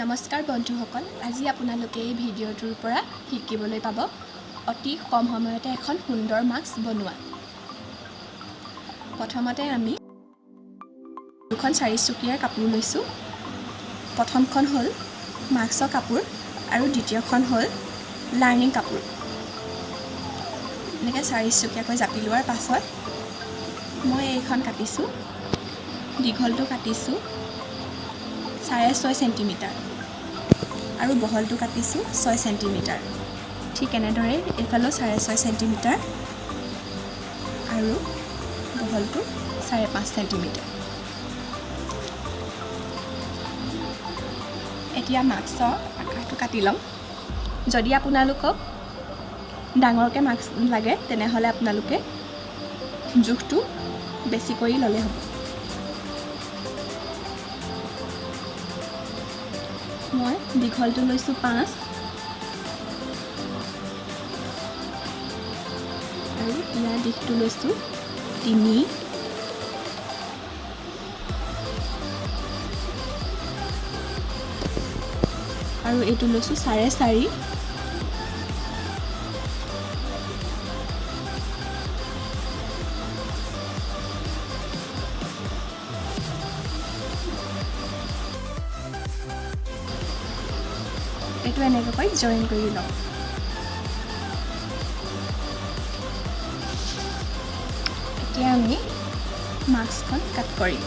নমস্কাৰ বন্ধুসকল, আজি আপোনালোকে এই ভিডিঅ'টোৰ পৰা শিকিবলৈ পাব অতি কম সময়তে এখন সুন্দৰ মাস্ক বনোৱা। প্ৰথমতে আমি দুখন চাৰিচুকীয়াৰ কাপোৰ লৈছোঁ। প্ৰথমখন হ'ল মাস্কৰ কাপোৰ আৰু দ্বিতীয়খন হ'ল লাইনিং কাপোৰ। এনেকৈ চাৰিচুকীয়াকৈ জাপি লোৱাৰ পাছত মই এইখন কাটিছোঁ। দীঘলটো কাটিছোঁ 6.5 চেণ্টিমিটাৰ আৰু বহলটো কাটিছোঁ 6 চেণ্টিমিটাৰ। ঠিক এনেদৰে এইফালেও 6.5 চেণ্টিমিটাৰ আৰু বহলটো 5.5 চেণ্টিমিটাৰ। এতিয়া মাস্কৰ আকাৰটো কাটি ল'ম। যদি আপোনালোকক ডাঙৰকৈ মাস্ক লাগে তেনেহ'লে আপোনালোকে জোখটো বেছি কৰি ল'লে হ'ব। মই দীঘলটো লৈছোঁ 5 আৰু ইয়াৰ দিশটো লৈছোঁ 3 আৰু এইটো লৈছোঁ 4.5। এইটো এনেকৈ জইন কৰি লওঁ। এতিয়া আমি মাস্কখন কাট কৰিম।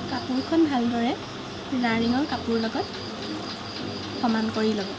কাপোৰখন ভালদৰে লাইনিঙৰ কাপোৰৰ লগত সমান কৰি ল'ব।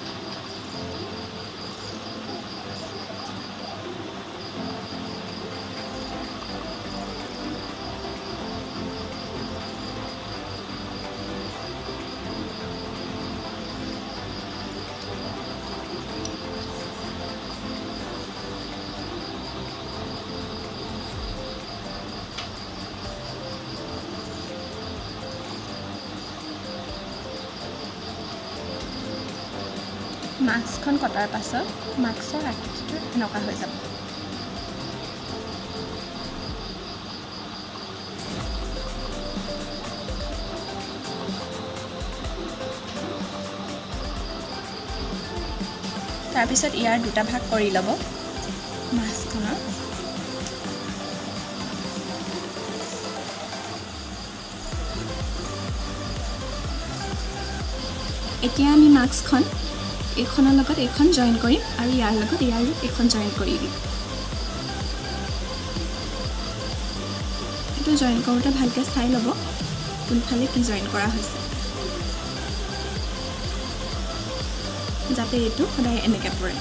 মাস্কখন কটাৰ পাছত মাস্কৰ আকৃতিটো এনেকুৱা হৈ যাব। তাৰপিছত ইয়াৰ দুটা ভাগ কৰি ল'ব মাস্কখনৰ। এতিয়া আমি মাস্কখন এইখনৰ লগত এইখন জইন কৰিম আৰু ইয়াৰ লগত এইখন জইন কৰি দিম। এইটো জইন কৰোঁতে ভালকৈ চাই ল'ব কোনফালে কি জইন কৰা হৈছে, যাতে এইটো সদায় এনেকৈ পৰে।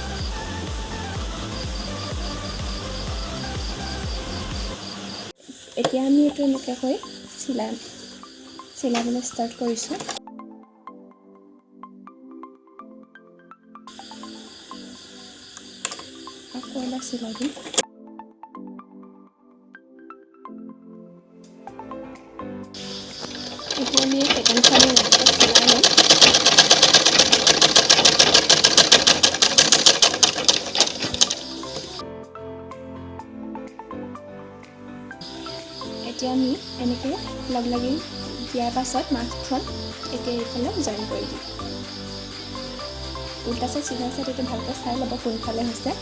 এতিয়া আমি এইটো এনেকৈ চিলাবলৈ ষ্টাৰ্ট কৰিছোঁ। আকৌ এবাৰ চিলাই দিম। এতিয়া আমি ছেকেণ্ডখনো এনেকৈ চিলাই ল'ম। এতিয়া আমি এনেকৈ লগ লাগি দিয়াৰ পাছত মাস্কখন এতিয়া এইফালে জইন কৰি দিম। উল্টা চাইড চিধা চাইড এইটো ভালকৈ চাই ল'ব কোনফালে হৈছে।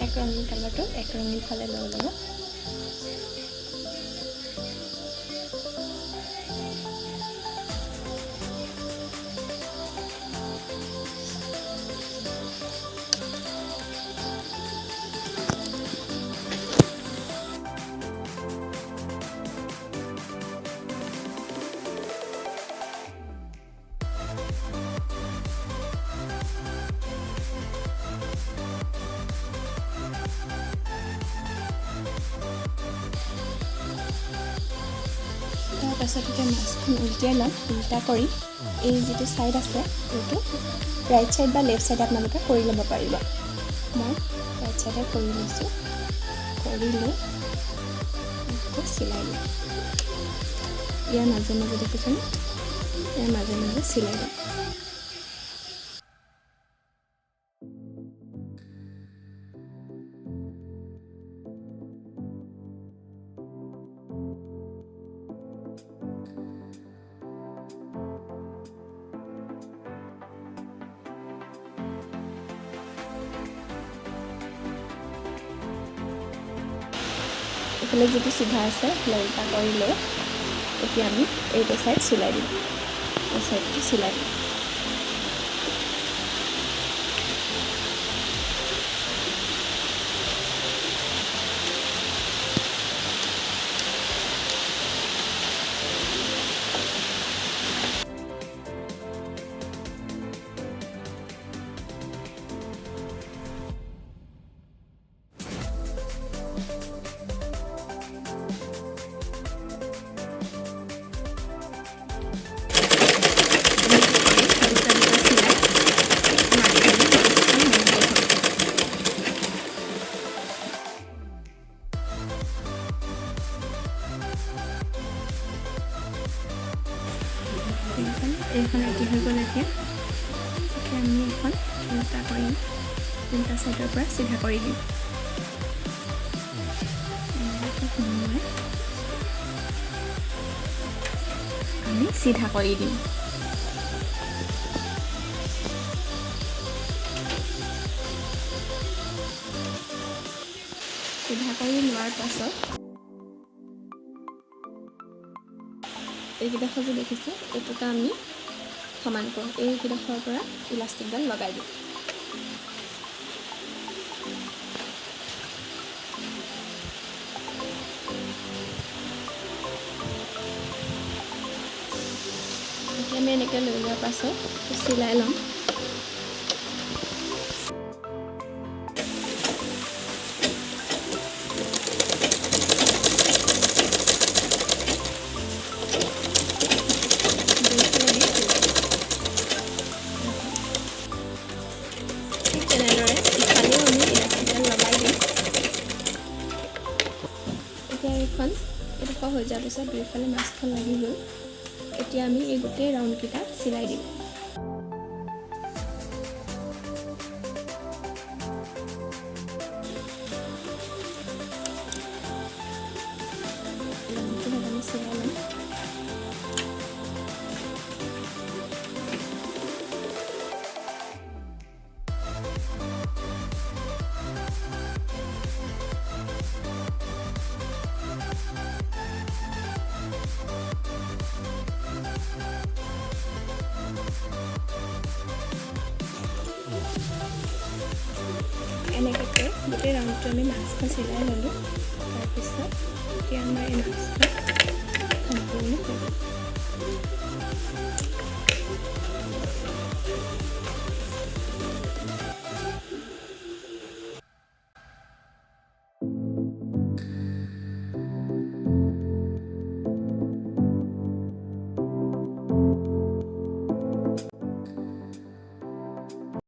এক ৰঙীন কালাৰটো এক ৰঙীন ফালে লৈ ল'ব। তাৰপাছত এতিয়া মাস্কখন উল্টিয়াই ল'ম। উল্টা কৰি এই যিটো ছাইড আছে এইটো ৰাইট ছাইড বা লেফ্ট ছাইড আপোনালোকে কৰি ল'ব পাৰিব। মই ৰাইট ছাইডে কৰি লৈছোঁ। কৰি লৈ আকৌ চিলাই দিম। ইয়াৰ মাজে মাজে দেখিছেনে, ইয়াৰ মাজে মাজে চিলাই দিম। এইফালে যিটো চিধা আছে উল্টা কৰি লৈ এতিয়া আমি এইটো ছাইড চিলাই দিম, এই ছাইডটো চিলাই দিম। এইখন ৰেডি হৈ গ'ল। এতিয়া আমি এখন উল্টা কৰিম, উল্টা ছাইডৰ পৰা চিধা কৰি দিম। আমি চিধা কৰি দিম। চিধা কৰি লোৱাৰ পাছত এইকেইডোখৰ যে দেখিছোঁ এইটোকে আমি সমান কৰোঁ। এইকেইডোখৰৰ পৰা ইলাষ্টিকডাল লগাই দিওঁ। এতিয়া আমি এনেকৈ লৈ লোৱাৰ পাছত চিলাই ল'ম। তেনেদৰে ইফালেও আমি ইলাষ্টিকডাল লগাই দিম। এতিয়া এইডোখৰ হৈ যোৱাৰ পিছত দুইফালে মাছখন লাগি গ'ল। এতিয়া আমি এই গোটেই ৰাউণ্ডকেইটা চিলাই দিম। আমি চিলাই ল'ম। এনেকৈ গোটেই ৰাউণ্ডটো আমি মাছখন চিলাই ল'লোঁ। তাৰপিছত এতিয়া আমাৰ এই মাছখন সম্পূৰ্ণ হৈ গ'ল।